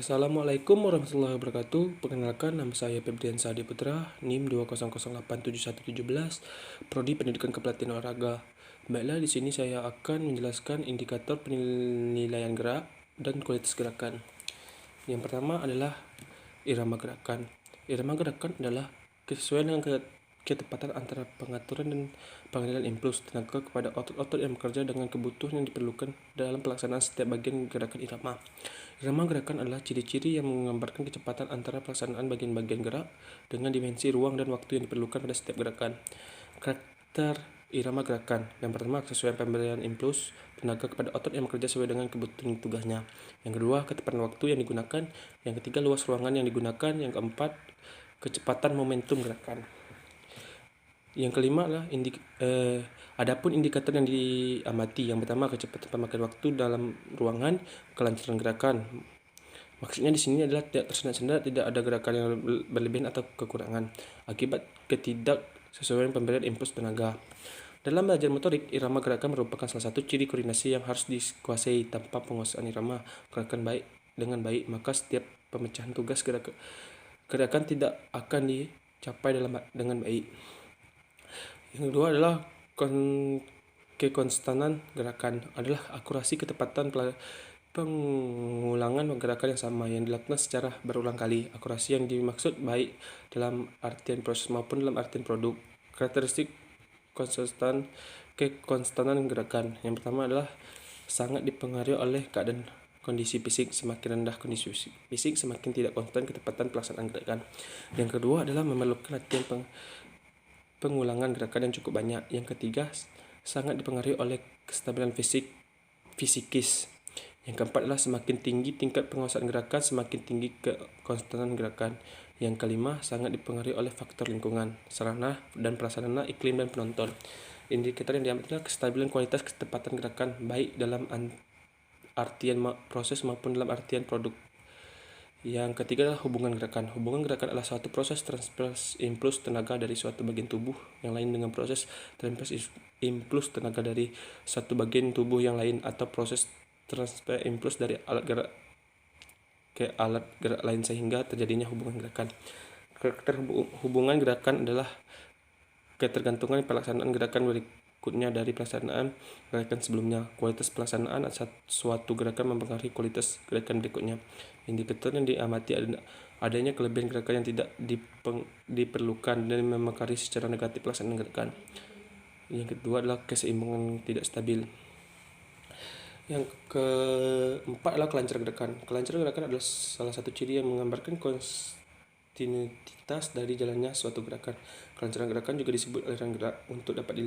Assalamualaikum warahmatullahi wabarakatuh. Perkenalkan, nama saya Febrian Sadi Putra, NIM 2008717, Prodi Pendidikan Kepelatihan Olahraga. Baiklah, di sini saya akan menjelaskan indikator penilaian gerak dan kualitas gerakan. Yang pertama adalah irama gerakan. Irama gerakan adalah kesesuaian dengan ketepatan antara pengaturan dan pengalihan impuls tenaga kepada otot-otot yang bekerja dengan kebutuhan yang diperlukan dalam pelaksanaan setiap bagian gerakan irama. Irama gerakan adalah ciri-ciri yang menggambarkan kecepatan antara pelaksanaan bagian-bagian gerak dengan dimensi ruang dan waktu yang diperlukan pada setiap gerakan. Karakter irama gerakan. Yang pertama, kesesuaian pemberian impuls tenaga kepada otot yang bekerja sesuai dengan kebutuhan tugasnya. Yang kedua, ketepatan waktu yang digunakan. Yang ketiga, luas ruangan yang digunakan. Yang keempat, kecepatan momentum gerakan. Yang kelima adalah adapun indikator yang diamati. Yang pertama, kecepatan pemakaian waktu dalam ruangan, kelancaran gerakan. Maksudnya di sini adalah tidak tersendat-sendat, tidak ada gerakan yang berlebihan atau kekurangan akibat ketidaksesuaian pemberian impuls tenaga. Dalam belajar motorik, irama gerakan merupakan salah satu ciri koordinasi yang harus dikuasai. Tanpa penguasaan irama gerakan dengan baik, maka setiap pemecahan tugas gerakan tidak akan dicapai dengan baik. Yang kedua adalah kekonstanan gerakan, adalah akurasi ketepatan pengulangan gerakan yang sama yang dilakukan secara berulang kali. Akurasi yang dimaksud baik dalam artian proses maupun dalam artian produk. Karakteristik kekonstanan gerakan. Yang pertama adalah sangat dipengaruhi oleh keadaan kondisi fisik. Semakin rendah kondisi fisik, semakin tidak konstan ketepatan pelaksanaan gerakan. Yang kedua adalah memerlukan latihan pengulangan gerakan yang cukup banyak. Yang ketiga, sangat dipengaruhi oleh kestabilan fisikis. Yang keempat adalah semakin tinggi tingkat penguasaan gerakan, semakin tinggi kekonstanan gerakan. Yang kelima, sangat dipengaruhi oleh faktor lingkungan, sarana dan prasarana, iklim dan penonton. Indikator yang diambil adalah kestabilan kualitas ketepatan gerakan, baik dalam artian proses maupun dalam artian produk. Yang ketiga adalah hubungan gerakan. Hubungan gerakan adalah suatu proses transfer impuls tenaga dari suatu bagian tubuh yang lain dengan proses transfer impuls tenaga dari suatu bagian tubuh yang lain, atau proses transfer impuls dari alat gerak ke alat gerak lain sehingga terjadinya hubungan gerakan. Karakter hubungan gerakan adalah ketergantungan pelaksanaan gerakan berikutnya dari pelaksanaan gerakan sebelumnya. Kualitas pelaksanaan suatu gerakan mempengaruhi kualitas gerakan berikutnya. Indikator yang diamati adanya kelebihan gerakan yang tidak diperlukan dan mempengaruhi secara negatif pelaksanaan gerakan. Yang kedua adalah keseimbangan tidak stabil. Yang keempat adalah kelancaran gerakan. Kelancaran gerakan adalah salah satu ciri yang menggambarkan kontinuitas dari jalannya suatu gerakan. Kelancaran gerakan juga disebut aliran gerak. Untuk dapat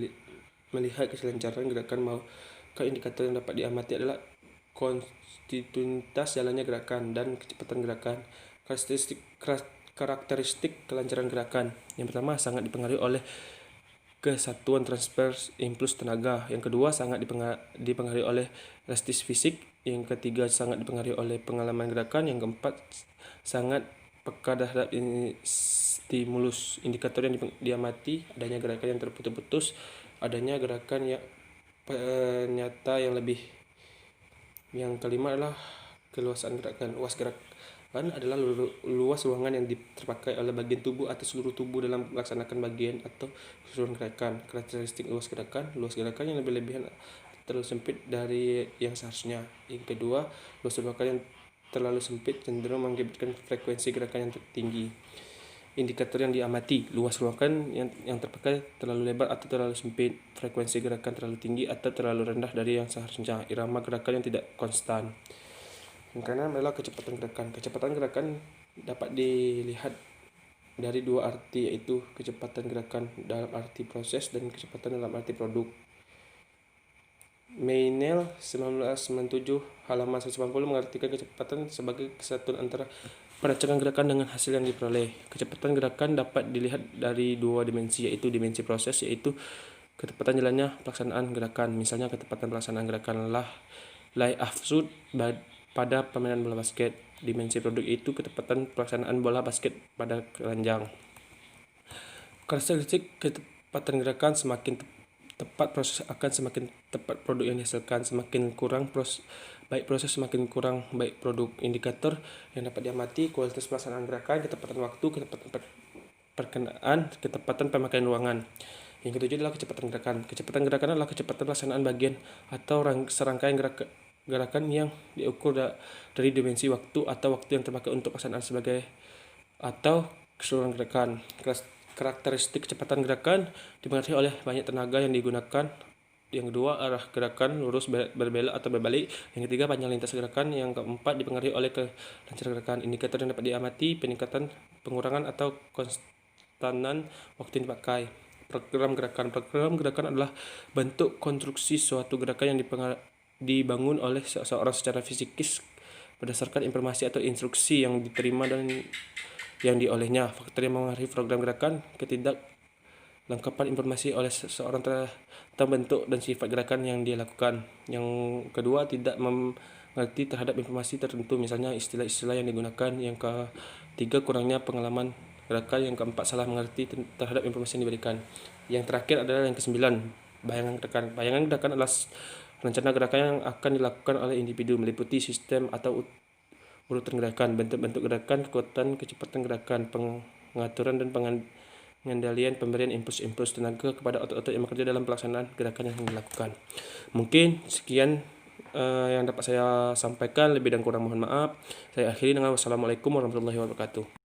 melihat kelancaran gerakan, maka indikator yang dapat diamati adalah kontinuitas jalannya gerakan dan kecepatan gerakan. Karakteristik kelancaran gerakan. Yang pertama, sangat dipengaruhi oleh kesatuan transfer impuls tenaga. Yang kedua, sangat dipengaruhi oleh elastis fisik. Yang ketiga, sangat dipengaruhi oleh pengalaman gerakan. Yang keempat, sangat peka terhadap stimulus. Indikator yang diamati adanya gerakan yang terputus-putus, adanya gerakan yang nyata yang lebih. Yang kelima adalah keluasan gerakan. Luas gerakan adalah luas ruangan yang terpakai oleh bagian tubuh atau seluruh tubuh dalam melaksanakan bagian atau keseluruhan gerakan. Karakteristik luas gerakan yang lebih-lebihan terlalu sempit dari yang seharusnya. Yang kedua, luas gerakan yang terlalu sempit cenderung mengakibatkan frekuensi gerakan yang tinggi. Indikator yang diamati, luas ruangan yang terpakai terlalu lebar atau terlalu sempit, frekuensi gerakan terlalu tinggi atau terlalu rendah dari yang seharusnya, irama gerakan yang tidak konstan. Yang keenam adalah kecepatan gerakan. Kecepatan gerakan dapat dilihat dari dua arti, yaitu kecepatan gerakan dalam arti proses dan kecepatan dalam arti produk. Meynell 1997 halaman 180 mengartikan kecepatan sebagai kesatuan antara perancangan gerakan dengan hasil yang diperoleh. Kecepatan gerakan dapat dilihat dari dua dimensi, yaitu dimensi proses, yaitu ketepatan jalannya pelaksanaan gerakan. Misalnya ketepatan pelaksanaan gerakan lay-afsud pada permainan bola basket. Dimensi produk itu ketepatan pelaksanaan bola basket pada keranjang. Karakteristik ketepatan gerakan, semakin tepat proses akan semakin tepat produk yang dihasilkan. Semakin kurang baik proses, semakin kurang baik produk. Indikator yang dapat diamati: kualitas pelaksanaan gerakan, ketepatan waktu, ketepatan perkenaan, ketepatan pemakaian ruangan. Yang ketujuh adalah kecepatan gerakan. Kecepatan gerakan adalah kecepatan pelaksanaan bagian atau serangkaian gerakan yang diukur dari dimensi waktu atau waktu yang terpakai untuk pelaksanaan sebagai atau keseluruhan gerakan. Karakteristik kecepatan gerakan dipengaruhi oleh banyak tenaga yang digunakan. Yang kedua, arah gerakan, lurus, berbelok atau berbalik. Yang ketiga, panjang lintas gerakan. Yang keempat, dipengaruhi oleh kelancaran gerakan. Indikator yang dapat diamati: peningkatan, pengurangan atau konstanan waktu yang dipakai. Program gerakan. Program gerakan adalah bentuk konstruksi suatu gerakan yang dibangun oleh seseorang secara fisikis berdasarkan informasi atau instruksi yang diterima dan yang diolehnya. Faktor yang mengaruhi program gerakan: lengkapan informasi oleh seseorang tentang bentuk dan sifat gerakan yang dia lakukan. Yang kedua, tidak mengerti terhadap informasi tertentu, misalnya istilah-istilah yang digunakan. Yang ketiga, kurangnya pengalaman gerakan. Yang keempat, salah mengerti terhadap informasi yang diberikan. Yang terakhir adalah yang kesembilan, bayangan gerakan. Bayangan gerakan adalah rencana gerakan yang akan dilakukan oleh individu, meliputi sistem atau urutan gerakan, bentuk-bentuk gerakan, kekuatan, kecepatan gerakan, pengaturan dan pengendalian, pemberian impuls tenaga kepada otot-otot yang bekerja dalam pelaksanaan gerakan yang dilakukan. Mungkin sekian yang dapat saya sampaikan, lebih dan kurang mohon maaf. Saya akhiri dengan wassalamualaikum warahmatullahi wabarakatuh.